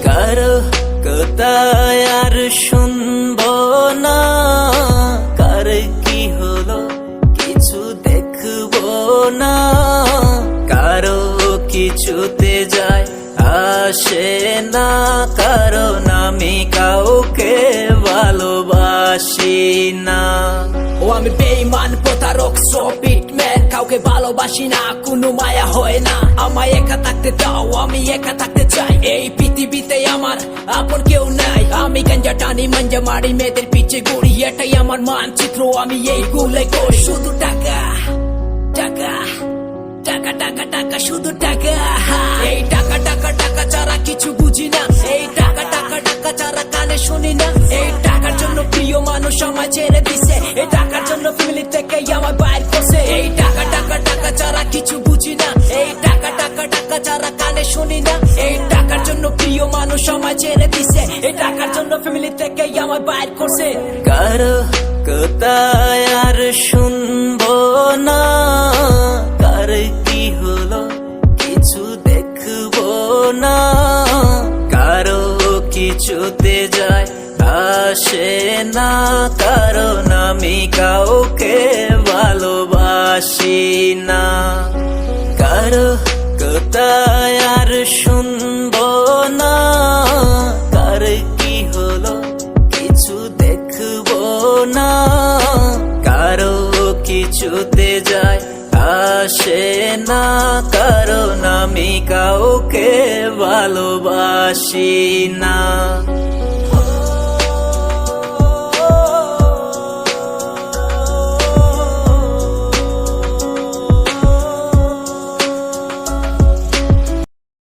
কারো কোথায় আর শুনবো না, কার কি হলো কিছু দেখবো না, কারো কিছুতে যায় আসে না, কারণ আমি কাউকে ভালোবাসি না। ও আমি বেঈমান প্রতারক স্ট্রিট ম্যান, কাউকে ভালোবাসি না, কোনো মায়া হয় না। আমায় একা থাকতে দাও, আমি একা থাকতে চাই। এই পৃথিবীতে আমার আপন কেউ নাই। আমি গাঞ্জা টানি, মাঞ্জা মারি, মেয়েদের পিছে ঘুরি, এটাই আমার মানচিত্র, আমি এইগুলোই করি। শুধু টাকা টাকা টাকা টাকা টাকা, শুধু টাকা। এই টাকা টাকা টাকা ছাড়া কিছু বুঝি না, এই টাকা টাকা টাকা ছাড়া কানে শুনি না। এই টাকার জন্য প্রিয় মানুষ আমায় ছেড়ে দিছে, এই টাকার জন্য ফ্যামিলি থেকে আমায় বাইর করছে। এই টাকা টাকা টাকা ছাড়া কিছু বুঝি না, এই টাকা টাকা টাকা ছাড়া কানে শুনি না। এই টাকার জন্য প্রিয় মানুষ আমায় ছেড়ে দিছে, এই টাকার জন্য ফ্যামিলি থেকে আমায় বাইর করছে। কারো কোথায় আর শুনবো না, কার কি হলো কিছু দেখবো না, কারো কিছুতে যায় আসে না, কারণ আমি কাউকে ভালোবাসি না। কারো কোথায় আর শুনবো না, কার কি হলো কিছু দেখবো না, কারো কিছুতে যায় আসে না, কারণ আমি কাউকে ভালোবাসি না।